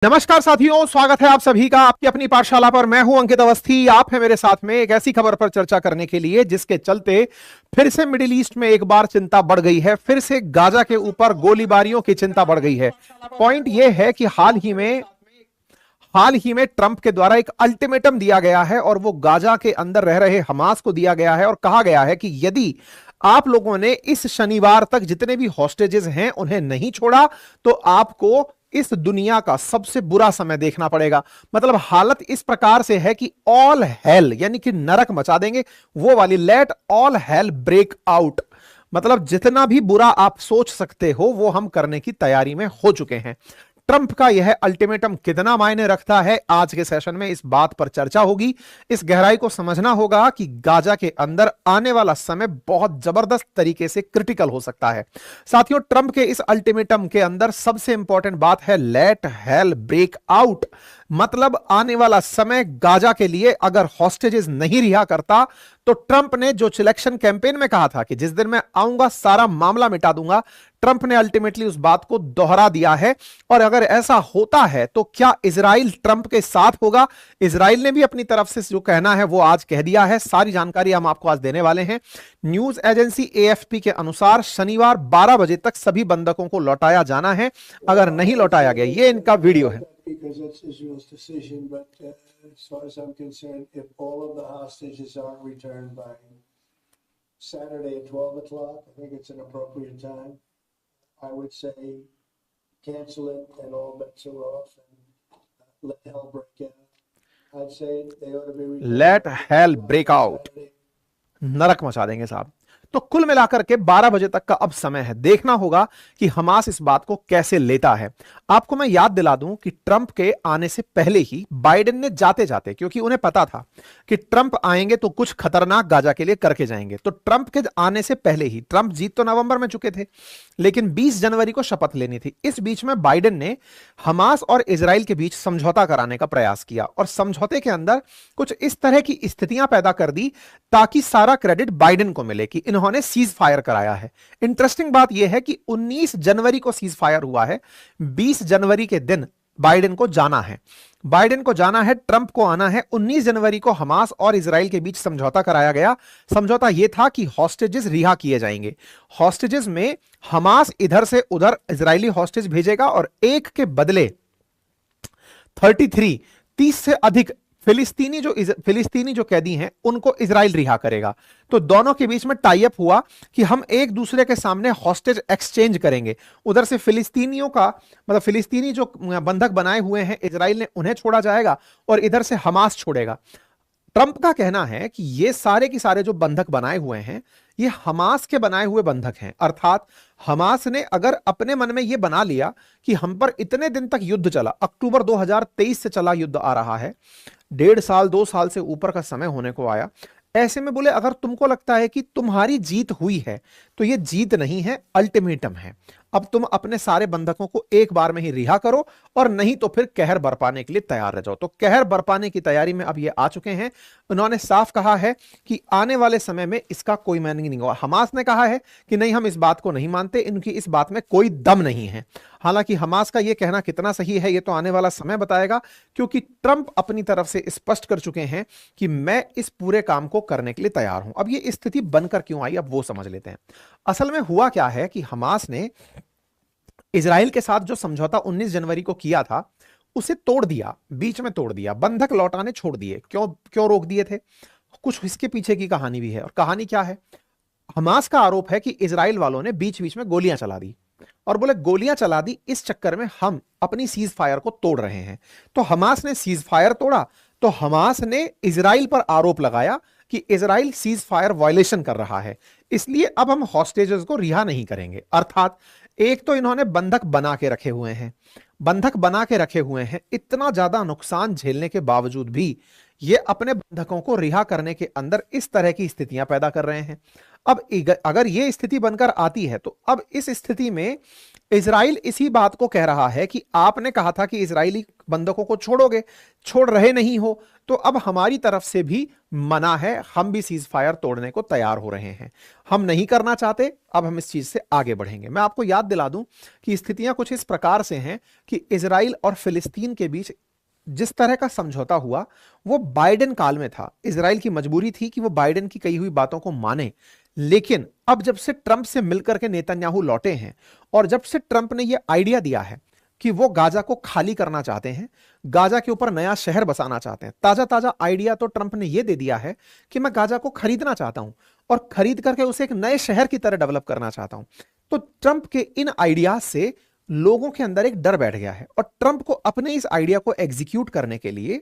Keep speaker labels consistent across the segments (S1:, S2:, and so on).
S1: नमस्कार साथियों, स्वागत है आप सभी का आपकी अपनी पाठशाला पर। मैं हूं अंकित अवस्थी। आप हैं मेरे साथ में एक ऐसी खबर पर चर्चा करने के लिए जिसके चलते फिर से मिडिल ईस्ट में एक बार चिंता बढ़ गई है। फिर से गाजा के ऊपर गोलीबारियों की चिंता बढ़ गई है। पॉइंट यह है कि हाल ही में ट्रंप के द्वारा एक अल्टीमेटम दिया गया है और वो गाजा के अंदर रह रहे हमास को दिया गया है और कहा गया है कि यदि आप लोगों ने इस शनिवार तक जितने भी हॉस्टेजेस हैं उन्हें नहीं छोड़ा तो आपको इस दुनिया का सबसे बुरा समय देखना पड़ेगा। मतलब हालत इस प्रकार से है कि ऑल हेल यानी कि नरक मचा देंगे, वो वाली let all hell break out. मतलब जितना भी बुरा आप सोच सकते हो वो हम करने की तैयारी में हो चुके हैं। ट्रंप का यह अल्टीमेटम कितना मायने रखता है, आज के सेशन में इस बात पर चर्चा होगी। इस गहराई को समझना होगा कि गाजा के अंदर आने वाला समय बहुत जबरदस्त तरीके से क्रिटिकल हो सकता है। साथियों, ट्रंप के इस अल्टीमेटम के अंदर सबसे इंपॉर्टेंट बात है लेट हेल ब्रेक आउट। मतलब आने वाला समय गाजा के लिए अगर हॉस्टेजेस नहीं रिहा करता तो ट्रंप ने जो सिलेक्शन कैंपेन में कहा था कि जिस दिन मैं आऊंगा सारा मामला मिटा दूंगा, ट्रंप ने अल्टीमेटली उस बात को दोहरा दिया है। और अगर ऐसा होता है तो क्या इजराइल ट्रंप के साथ होगा? इजराइल ने भी अपनी तरफ से जो कहना है वो आज कह दिया है। सारी जानकारी हम आपको आज देने वाले हैं। न्यूज एजेंसी एएफपी के अनुसार शनिवार 12 बजे तक सभी बंधकों को लौटाया जाना है। अगर नहीं लौटाया गया, ये इनका वीडियो है।
S2: Because that's Israel's decision, but as far as I'm concerned, if all of the hostages aren't returned by Saturday at 12 o'clock, I think it's an appropriate time. I would say cancel it and all bets are off and let hell break out. I'd say they ought to be returned.
S1: Let hell break out. नरक मचा देंगे साहब। तो कुल मिलाकर के 12 बजे तक का अब समय है। देखना होगा कि हमास इस बात को कैसे लेता है। आपको मैं याद दिला दूं कि ट्रंप के आने से पहले ही बाइडेन ने जाते जाते, क्योंकि उन्हें पता था कि ट्रंप आएंगे तो कुछ खतरनाक गाजा के लिए करके जाएंगे, तो ट्रंप के आने से पहले ही, ट्रंप जीत तो नवंबर में चुके थे लेकिन 20 जनवरी को शपथ लेनी थी। इस बीच में बाइडेन ने हमास और इजराइल के बीच समझौता कराने का प्रयास किया और समझौते के अंदर कुछ इस तरह की स्थितियां पैदा कर दी ताकि सारा क्रेडिट बाइडेन को मिले कि इन्होंने सीज फायर कराया है। इंटरेस्टिंग बात यह है कि 19 जनवरी को सीज फायर हुआ है, 20 जनवरी के दिन बाइडेन को जाना है। ट्रंप को आना है। 19 जनवरी को हमास और इजराइल के बीच समझौता कराया गया। समझौता यह था कि हॉस्टेजेस रिहा किए जाएंगे। हॉस्टेजेस में हमास इधर से उधर इजरायली हॉस्टेज भेजेगा और एक के बदले 30 से अधिक फिलिस्तीनी जो कैदी हैं उनको इजराइल रिहा करेगा। तो दोनों के बीच में टाई अप हुआ कि हम एक दूसरे के सामने हॉस्टेज एक्सचेंज करेंगे। उधर से फिलिस्तीनी जो बंधक बनाए हुए हैं इजराइल ने, उन्हें छोड़ा जाएगा और इधर से हमास छोड़ेगा। ट्रंप का कहना है कि ये सारे के सारे जो बंधक बनाए हुए हैं ये हमास के बनाए हुए बंधक हैं। अर्थात हमास ने अगर अपने मन में ये बना लिया कि हम पर इतने दिन तक युद्ध चला, अक्टूबर 2023 से चला युद्ध आ रहा है, 1.5 साल 2 साल से ऊपर का समय होने को आया, ऐसे में बोले अगर तुमको लगता है कि तुम्हारी जीत हुई है तो ये जीत नहीं है, अल्टीमेटम है। अब तुम अपने सारे बंधकों को एक बार में ही रिहा करो और नहीं तो फिर कहर बरपाने के लिए तैयार रह जाओ। तो कहर बरपाने की तैयारी में अब ये आ चुके हैं। उन्होंने साफ कहा है कि आने वाले समय में इसका कोई मीनिंग नहीं होगा। हमास ने कहा है कि नहीं, हम इस बात को नहीं मानते, इनकी इस बात में कोई दम नहीं है। हालांकि हमास का यह कहना कितना सही है ये तो आने वाला समय बताएगा, क्योंकि ट्रंप अपनी तरफ से स्पष्ट कर चुके हैं कि मैं इस पूरे काम को करने के लिए तैयार हूं। अब ये स्थिति बनकर क्यों आई, अब वो समझ लेते हैं। असल में हुआ क्या है कि हमास ने इजराइल के साथ जो समझौता 19 जनवरी को किया था उसे तोड़ दिया, बीच में तोड़ दिया, बंधक लौटाने छोड़ दिए। क्यों रोक दिए थे? कुछ इसके पीछे की कहानी भी है। और कहानी क्या है? हमास का आरोप है कि इजराइल वालों ने बीच बीच में गोलियां चला दी और बोले गोलियां चला दी, इस चक्कर में हम अपनी सीज फायर को तोड़ रहे हैं। तो हमास ने सीज फायर तोड़ा तो हमास ने इजराइल पर आरोप लगाया कि इजराइल सीज फायर वायलेशन कर रहा है, इसलिए अब हम हॉस्टेजेस को रिहा नहीं करेंगे। अर्थात एक तो इन्होंने बंधक बना के रखे हुए हैं, इतना ज्यादा नुकसान झेलने के बावजूद भी ये अपने बंधकों को रिहा करने के अंदर इस तरह की स्थितियां पैदा कर रहे हैं। अब अगर ये स्थिति बनकर आती है तो अब इस स्थिति में इजराइल इसी बात को कह रहा है कि आपने कहा था कि इजरायली बंधकों को छोड़ोगे, छोड़ रहे नहीं हो, तो अब हमारी तरफ से भी मना है, हम भी सीज फायर तोड़ने को तैयार हो रहे हैं, हम नहीं करना चाहते, अब हम इस चीज से आगे बढ़ेंगे। मैं आपको याद दिला दूं कि स्थितियां कुछ इस प्रकार से हैं कि इजराइल और फिलिस्तीन के बीच जिस तरह का समझौता हुआ वो बाइडेन काल में था। इजराइल की मजबूरी थी कि वो बाइडेन की कही हुई बातों को माने, लेकिन अब जब से ट्रंप से मिलकर के नेतन्याहू लौटे हैं और जब से ट्रंप ने ये आइडिया दिया है कि वो गाजा को खाली करना चाहते हैं, गाजा के ऊपर नया शहर बसाना चाहते हैं, ताजा ताजा आइडिया तो ट्रंप ने यह दे दिया है कि मैं गाजा को खरीदना चाहता हूं और खरीद करके उसे एक नए शहर की तरह डेवलप करना चाहता हूं। तो ट्रंप के इन आइडिया से लोगों के अंदर एक डर बैठ गया है और ट्रंप को अपने इस आइडिया को एग्जीक्यूट करने के लिए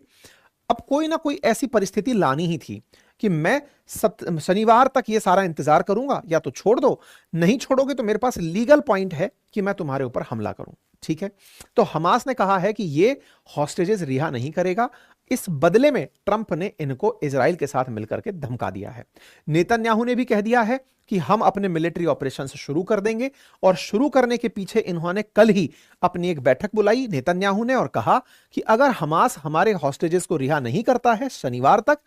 S1: अब कोई ना कोई ऐसी परिस्थिति लानी ही थी कि मैं शनिवार तक ये सारा इंतजार करूंगा, या तो छोड़ दो, नहीं छोड़ोगे तो मेरे पास लीगल पॉइंट है कि मैं तुम्हारे ऊपर हमला करूं। ठीक है, तो हमास ने कहा है कि ये हॉस्टेजेस रिहा नहीं करेगा। इस बदले में ट्रंप ने इनको इजराइल के साथ मिलकर के धमका दिया है। नेतन्याहू ने भी कह दिया है कि हम अपने मिलिट्री ऑपरेशंस शुरू कर देंगे, और शुरू करने के पीछे इन्होंने कल ही अपनी एक बैठक बुलाई नेतन्याहू ने, और कहा कि अगर हमास हमारे हॉस्टेजेस को रिहा नहीं करता है शनिवार तक,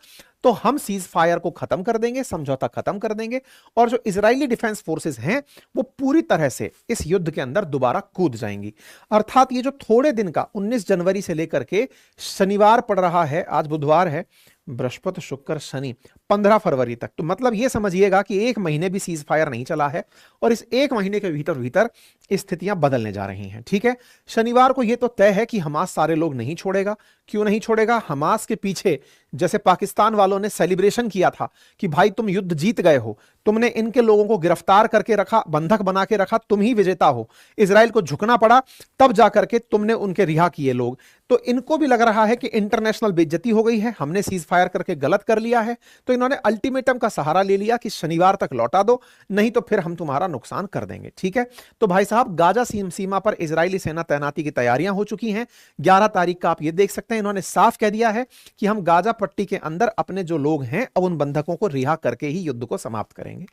S1: तो हम सीज फायर को खत्म कर देंगे, समझौता खत्म कर देंगे, और जो इजरायली डिफेंस फोर्सेस हैं वो पूरी तरह से इस युद्ध के अंदर दोबारा कूद जाएंगी। अर्थात ये जो थोड़े दिन का 19 जनवरी से लेकर के शनिवार पड़ रहा है, आज बुधवार है, बृहस्पति शुक्र शनि, 15 फरवरी तक, तो मतलब ये समझिएगा कि एक महीने भी सीज फायर नहीं चला है और इस एक महीने के भीतर भीतर स्थितियां बदलने जा रही हैं। ठीक है, शनिवार को यह तो तय है कि हमास सारे लोग नहीं छोड़ेगा। क्यों नहीं छोड़ेगा? हमास के पीछे जैसे पाकिस्तान वालों ने सेलिब्रेशन किया था कि भाई तुम युद्ध जीत गए हो, तुमने इनके लोगों को गिरफ्तार करके रखा, बंधक बना के रखा, तुम ही विजेता हो, इजराइल को झुकना पड़ा, तब जाकर के तुमने उनके रिहा किए लोग। तो इनको भी लग रहा है कि इंटरनेशनल बेइज्जती हो गई है, हमने सीज फायर करके गलत कर लिया है, तो इन्होंने अल्टीमेटम का सहारा ले लिया कि शनिवार तक लौटा दो, नहीं तो फिर हम तुम्हारा नुकसान कर देंगे। ठीक है, तो भाई साहब गाजा सीमा पर इजरायली सेना तैनाती की तैयारियां हो चुकी हैं। 11 तारीख का आप ये देख सकते हैं, इन्होंने साफ कह दिया है कि हम गाजा पट्टी के अंदर अपने जो लोग हैं अब उन बंधकों को रिहा करके ही युद्ध को समाप्त करेंगे।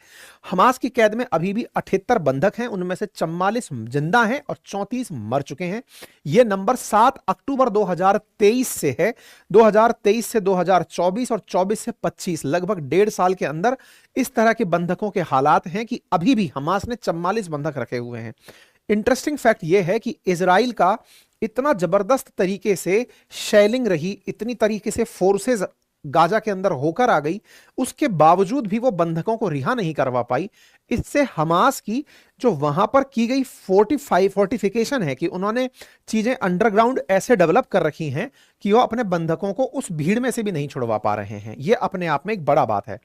S1: हमास की कैद में अभी भी 78 बंधक हैं, उनमें से 44 जिंदा हैं और 34 मर चुके हैं। यह नंबर 7 अक्टूबर 2023 से है। 2023 से 2024 और 24 से 25, लगभग 1.5 साल के अंदर इस तरह के बंधकों के हालात हैं कि अभी भी हमास ने 44 बंधक रखे हुए हैं। इंटरेस्टिंग फैक्ट यह है कि इजराइल का इतना जबरदस्त तरीके से शेलिंग रही, इतनी तरीके से फोर्सेस गाजा के अंदर होकर आ गई, उसके बावजूद भी वो बंधकों को रिहा नहीं करवा पाई। इससे हमास की जो वहां पर की गई फोर्टिफिकेशन है कि उन्होंने चीजें अंडरग्राउंड ऐसे डेवलप कर रखी हैं कि वो अपने बंधकों को उस भीड़ में से भी नहीं छुड़वा पा रहे हैं। ये अपने आप में एक बड़ा बात है।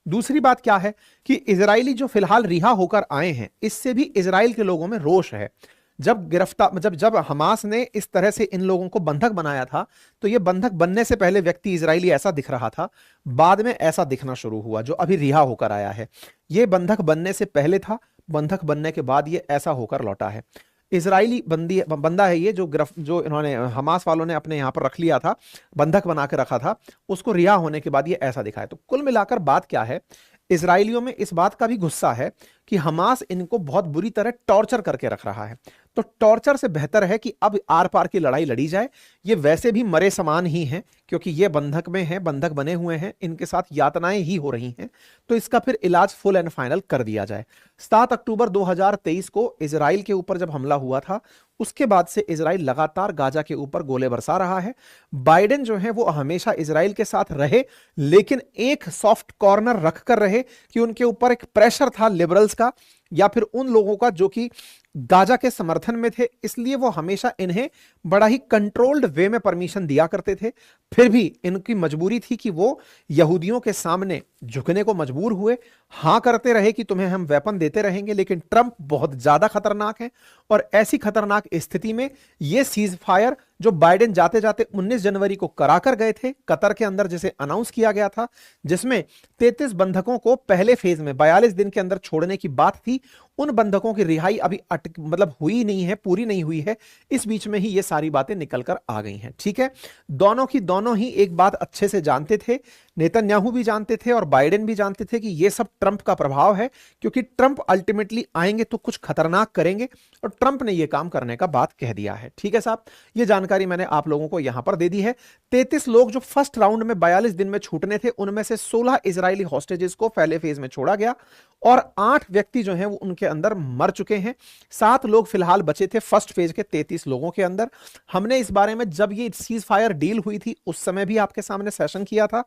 S1: दूसरी बात क्या है कि इजरायली जो फिलहाल रिहा होकर आए हैं, इससे भी इजराइल के लोगों में रोष है। जब हमास ने इस तरह से इन लोगों को बंधक बनाया था, तो ये बंधक बनने से पहले व्यक्ति इजरायली ऐसा दिख रहा था, बाद में ऐसा दिखना शुरू हुआ जो अभी रिहा होकर आया है। ये बंधक बनने से पहले था, बंधक बनने के बाद ये ऐसा होकर लौटा है। इजरायली बंदा है ये, जो इन्होंने हमास वालों ने अपने यहां पर रख लिया था, बंधक बना के रखा था, उसको रिहा होने के बाद ये ऐसा दिखा है। तो कुल मिलाकर बात क्या है, इजरायलियों में इस बात का भी गुस्सा है कि हमास इनको बहुत बुरी तरह टॉर्चर करके रख रहा है। तो टॉर्चर से बेहतर है कि अब आर पार की लड़ाई लड़ी जाए। ये वैसे भी मरे समान ही हैं, क्योंकि ये बंधक में हैं, बंधक बने हुए हैं, इनके साथ यातनाएं ही हो रही हैं। तो इसका फिर इलाज फुल एंड फाइनल कर दिया जाए। 7 अक्टूबर 2023 को इजराइल के ऊपर जब हमला हुआ था, उसके बाद से इजराइल लगातार गाजा के ऊपर गोले बरसा रहा है। बाइडेन जो है वो हमेशा इजराइल के साथ रहे, लेकिन एक सॉफ्ट कॉर्नर रखकर रहे कि उनके ऊपर एक प्रेशर था लिबरल्स का या फिर उन लोगों का जो कि गाजा के समर्थन में थे, इसलिए वो हमेशा इन्हें बड़ा ही कंट्रोल्ड वे में परमिशन दिया करते थे। फिर भी इनकी मजबूरी थी कि वो यहूदियों के सामने झुकने को मजबूर हुए, हां करते रहे कि तुम्हें हम वेपन देते रहेंगे। लेकिन ट्रंप बहुत ज्यादा खतरनाक है, और ऐसी खतरनाक स्थिति में ये सीज फायर जो बाइडेन जाते जाते 19 जनवरी को कराकर गए थे कतर के अंदर, जिसे अनाउंस किया गया था, जिसमें 33 बंधकों को पहले फेज में 42 दिन के अंदर छोड़ने की बात थी, उन बंधकों की रिहाई अभी मतलब हुई नहीं है, पूरी नहीं हुई है। इस बीच में ही ये सारी बातें निकल कर आ गई हैं। ठीक है, दोनों की दोनों ही एक बात अच्छे से जानते थे, नेतन्याहू भी जानते थे और बाइडेन भी जानते थे कि ये सब ट्रंप का प्रभाव है, क्योंकि ट्रंप अल्टीमेटली आएंगे तो कुछ खतरनाक करेंगे, और ट्रंप ने ये काम करने का बात कह दिया है। ठीक है साहब, ये जानकारी मैंने आप लोगों को यहां पर दे दी है। 33 लोग जो फर्स्ट राउंड में 42 दिन में छूटने थे, उनमें से 16 इजरायली हॉस्टेजेस को पहले फेज में छोड़ा गया और 8 व्यक्ति जो हैं वो उनके अंदर मर चुके हैं। 7 लोग फिलहाल बचे थे फर्स्ट फेज के 33 लोगों के अंदर। हमने इस बारे में जब ये सीज फायर डील हुई थी उस समय भी आपके सामने सेशन किया था।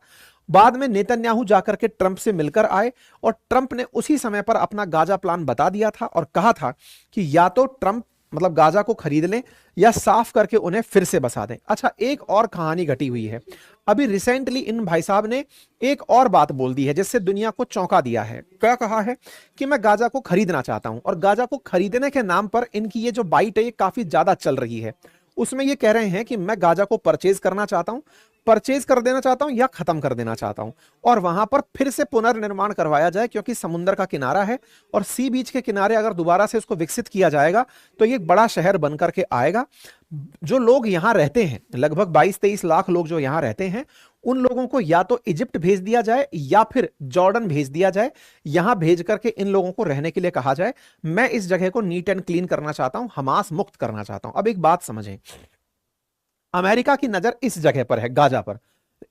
S1: बाद में नेतन्याहू जाकर के ट्रंप से मिलकर आए और ट्रंप ने उसी समय पर अपना गाजा प्लान बता दिया था और कहा था कि या तो ट्रंप मतलब गाजा को खरीद लें या साफ करके उन्हें फिर से बसा दें। अच्छा, एक और कहानी घटी हुई है। अभी रिसेंटली इन भाई साहब ने एक और बात बोल दी है जिससे दुनिया को चौंका दिया है। क्या कहा है कि मैं गाजा को खरीदना चाहता हूं, और गाजा को खरीदने के नाम पर इनकी ये जो बाइट है ये काफी ज्यादा चल रही है। उसमें ये कह रहे हैं कि मैं गाजा को परचेज करना चाहता हूं, परचेज कर देना चाहता हूं या खत्म कर देना चाहता हूं, और वहां पर फिर से पुनर्निर्माण करवाया जाए, क्योंकि समुद्र का किनारा है और सी बीच के किनारे अगर दोबारा से इसको विकसित किया जाएगा तो ये एक बड़ा शहर बनकर के आएगा। जो लोग यहां रहते हैं, लगभग 22-23 लाख लोग जो यहां रहते हैं, उन लोगों को या तो इजिप्ट भेज दिया जाए या फिर जॉर्डन भेज दिया जाए। यहां भेज करके इन लोगों को रहने के लिए कहा जाए। मैं इस जगह को नीट एंड क्लीन करना चाहता हूं, हमास मुक्त करना चाहता हूं। अब एक बात समझें, अमेरिका की नजर इस जगह पर है, गाजा पर।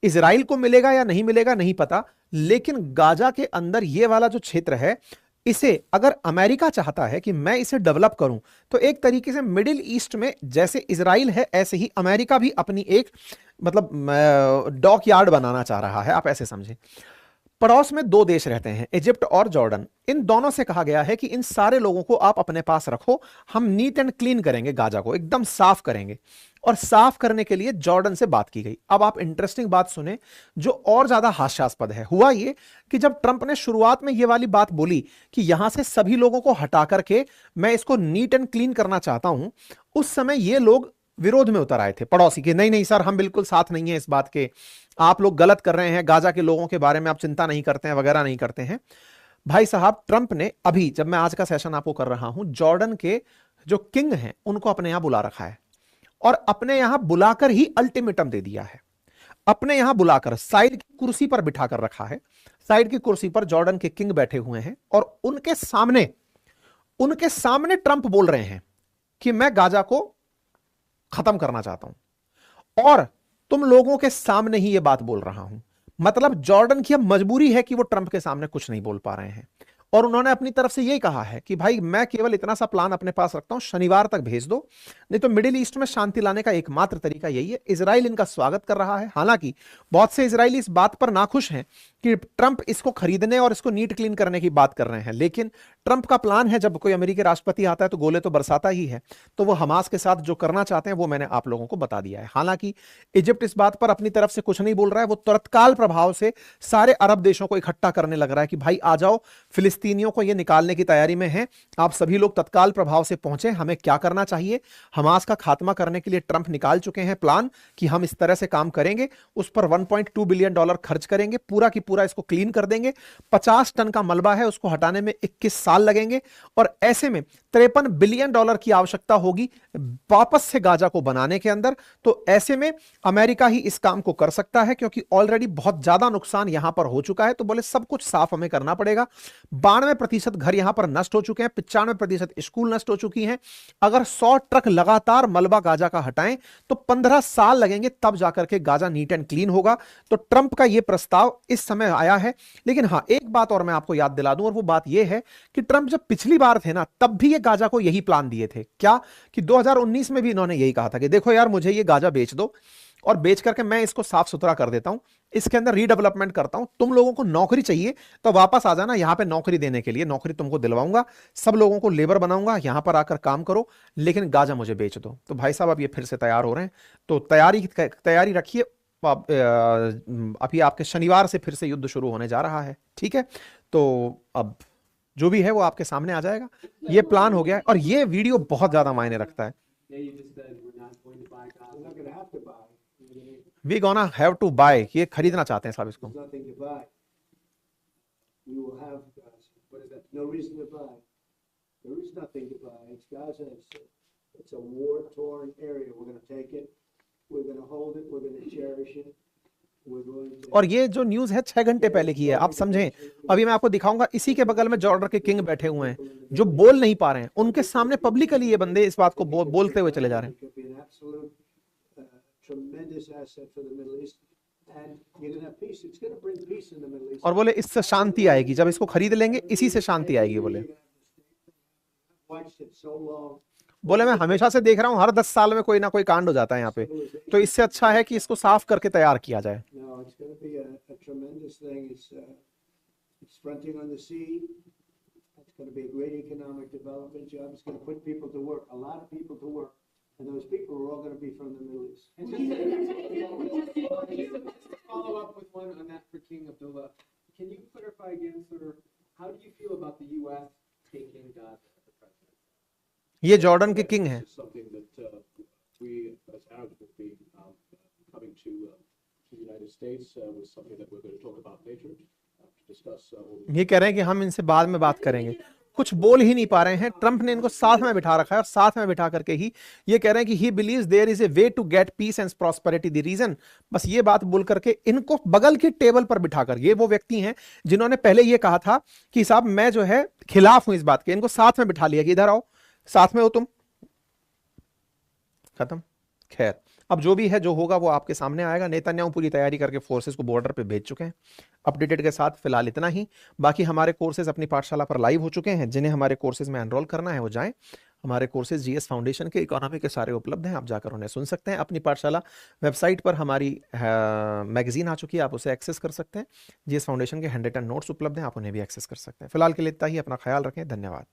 S1: इजराइल को मिलेगा या नहीं मिलेगा नहीं पता, लेकिन गाजा के अंदर ये वाला जो क्षेत्र है, इसे अगर अमेरिका चाहता है कि मैं इसे डेवलप करूं, तो एक तरीके से मिडिल ईस्ट में जैसे इजराइल है ऐसे ही अमेरिका भी अपनी एक मतलब डॉक यार्ड बनाना चाह रहा है। आप ऐसे समझें, पड़ोस में 2 देश रहते हैं, इजिप्ट और जॉर्डन। इन दोनों से कहा गया है कि इन सारे लोगों को आप अपने पास रखो, हम नीट एंड क्लीन करेंगे, गाजा को एकदम साफ करेंगे। और साफ करने के लिए जॉर्डन से बात की गई। अब आप इंटरेस्टिंग बात सुने जो और ज्यादा हास्यास्पद है। हुआ ये कि जब ट्रंप ने शुरुआत में ये वाली बात बोली कि यहां से सभी लोगों को हटा करके मैं इसको नीट एंड क्लीन करना चाहता हूं, उस समय ये लोग विरोध में उतर आए थे पड़ोसी के, नहीं नहीं सर, हम बिल्कुल साथ नहीं है इस बात के, आप लोग गलत कर रहे हैं, गाजा के लोगों के बारे में आप चिंता नहीं करते हैं, वगैरह नहीं करते हैं। भाई साहब, ट्रंप ने अभी जब मैं आज का सेशन आपको कर रहा हूं, जॉर्डन के जो किंग हैं उनको अपने यहां बुला रखा है, और अपने यहां बुलाकर ही अल्टीमेटम दे दिया है। अपने यहां बुलाकर साइड की कुर्सी पर बिठा कर रखा है। साइड की कुर्सी पर जॉर्डन के किंग बैठे हुए हैं और उनके सामने ट्रंप बोल रहे हैं कि मैं गाजा को खत्म करना चाहता हूं, और तुम लोगों के सामने ही यह बात बोल रहा हूं। मतलब जॉर्डन की अब मजबूरी है कि वो ट्रंप के सामने कुछ नहीं बोल पा रहे हैं, और उन्होंने अपनी तरफ से यही कहा है कि भाई मैं केवल इतना सा प्लान अपने पास रखता हूं, शनिवार तक भेज दो, नहीं तो मिडिल ईस्ट में शांति लाने का एकमात्र तरीका यही है। इजराइल इनका स्वागत कर रहा है। हालांकि बहुत से इजरायली इस बात पर नाखुश हैं कि ट्रंप इसको खरीदने और इसको नीट क्लीन करने की बात कर रहे हैं, लेकिन ट्रंप का प्लान है जब कोई अमेरिकी राष्ट्रपति आता है तो गोले तो बरसाता ही है, तो वो हमास के साथ जो करना चाहते हैं वो मैंने आप लोगों को बता दिया है। हालांकि इजिप्ट इस बात पर अपनी तरफ से कुछ नहीं बोल रहा है, वो तत्काल प्रभाव से सारे अरब देशों को इकट्ठा करने लग रहा है कि भाई आ जाओ, फिलिस्तीनियों को ये निकालने की तैयारी में है, आप सभी लोग तत्काल प्रभाव से पहुंचे, हमें क्या करना चाहिए। हमास का खात्मा करने के लिए ट्रंप निकाल चुके हैं प्लान कि हम इस तरह से काम करेंगे, उस पर $1.2 बिलियन खर्च करेंगे, पूरा की पूरा इसको क्लीन कर देंगे। 50 टन का मलबा है, उसको हटाने में 21 साल लगेंगे, और ऐसे में $53 बिलियन की आवश्यकता होगी वापस से गाजा को बनाने के अंदर। तो ऐसे में अमेरिका ही इस काम को कर सकता है, क्योंकि ऑलरेडी बहुत ज्यादा नुकसान यहां पर हो चुका है। तो बोले सब कुछ साफ हमें करना पड़ेगा। 92% घर यहां पर नष्ट हो चुके हैं, 95% स्कूल नष्ट हो चुकी हैं। अगर 100 ट्रक लगातार मलबा गाजा का हटाएं तो 15 साल लगेंगे, तब जाकर के गाजा नीट एंड क्लीन होगा। तो ट्रंप का यह प्रस्ताव इस समय आया है। लेकिन हां, एक बात और मैं आपको याद दिला दूं, और वो बात यह है कि ट्रंप जब पिछली बार थे ना, तब भी ये गाजा को यही प्लान दिए थे। क्या कि 2019 में भी इन्होंने यही कहा था कि देखो यार, मुझे ये गाजा बेच दो और बेच करके मैं इसको साफ सुथरा कर देता हूं, इसके अंदर रीडेवलपमेंट करता हूं, तुम लोगों को नौकरी चाहिए तो वापस आ जाना, यहां पे नौकरी देने के लिए नौकरी तुमको दिलवाऊंगा, सब लोगों को लेबर बनाऊंगा, यहां पर आकर काम करो, लेकिन गाजा मुझे बेच दो। तो भाई साहब अब ये फिर से तैयार हो रहे हैं, तो तैयारी रखिए। अभी आपके शनिवार से फिर से युद्ध शुरू होने जा रहा है। ठीक है, तो अब जो भी है वो आपके सामने आ जाएगा। ये प्लान हो गया है, और ये वीडियो बहुत ज्यादा मायने रखता है। We gonna have to buy, ये खरीदना चाहते हैं साहब इसको।
S2: Nothing to buy. You will have, what is that? No reason to buy. There is nothing to buy. It's Gaza. It's a war-torn area. We're going to take it. We're going to hold it. We're going to cherish it. We're going to.
S1: और ये जो news है 6 घंटे पहले की है, आप समझें। अभी मैं आपको दिखाऊंगा, इसी के बगल में जॉर्डन के किंग बैठे हुए हैं जो बोल नहीं पा रहे हैं, उनके सामने पब्लिकली ये बंदे इस बात को बोलते हुए चले जा रहे हैं।
S2: It could be an absolute tremendous asset for the Middle East, and you're going to have peace. It's going to bring peace in the Middle East.
S1: और बोले इससे शांति आएगी, जब इसको खरीद लेंगे इसी से शांति आएगी। बोले
S2: Watched it so long.
S1: बोले मैं हमेशा से देख रहा हूँ, हर 10 साल में कोई ना कोई कांड हो जाता है यहाँ पे, तो इससे अच्छा है कि इसको साफ करके तैयार किया जाए।
S2: No, it's going to be a tremendous thing. It's fronting on the sea. It's going to be a great economic development job. It's going to put people to work, a lot of people to work, and those people are all going to be from the Middle East.
S3: And just to follow up with one on that for King Abdullah, can you clarify again, sort of, how do you feel about the U.S. taking Gaza at the present?
S1: ये Jordan के king हैं।
S4: This is something that we as Arabs will be coming to the United States with something that we're going to talk about later to discuss all the
S1: ये कह रहे हैं कि हम इनसे बाद में बात करेंगे, कुछ बोल ही नहीं पा रहे हैं। ट्रंप ने इनको साथ में बिठा रखा है और साथ में बिठा करके ही ये कह रहे हैं कि he believes there is a way to get peace and prosperity. The reason, बस ये बात बोल करके इनको बगल की टेबल पर बिठा कर, ये वो व्यक्ति हैं जिन्होंने पहले ये कहा था कि साहब मैं जो है खिलाफ हूं इस बात के, इनको साथ में बिठा लिया कि इधर आओ, साथ में हो तुम, खत्म। खैर, अब जो भी है जो होगा वो आपके सामने आएगा। नेतन्याहू पूरी तैयारी करके फोर्सेस को बॉर्डर पे भेज चुके हैं। अपडेटेड के साथ फिलहाल इतना ही। बाकी हमारे कोर्सेज अपनी पाठशाला पर लाइव हो चुके हैं। जिन्हें हमारे कोर्सेज में एनरोल करना है वो जाएं, हमारे कोर्सेज जीएस फाउंडेशन के इकोनॉमी के सारे उपलब्ध हैं, आप जाकर उन्हें सुन सकते हैं। अपनी पाठशाला वेबसाइट पर हमारी मैगजीन आ चुकी है, आप उसे एक्सेस कर सकते हैं। जीएस फाउंडेशन के 100 नोट्स उपलब्ध हैं, आप उन्हें भी एक्सेस कर सकते हैं। फिलहाल के लिए इतना ही। अपना ख्याल रखें, धन्यवाद।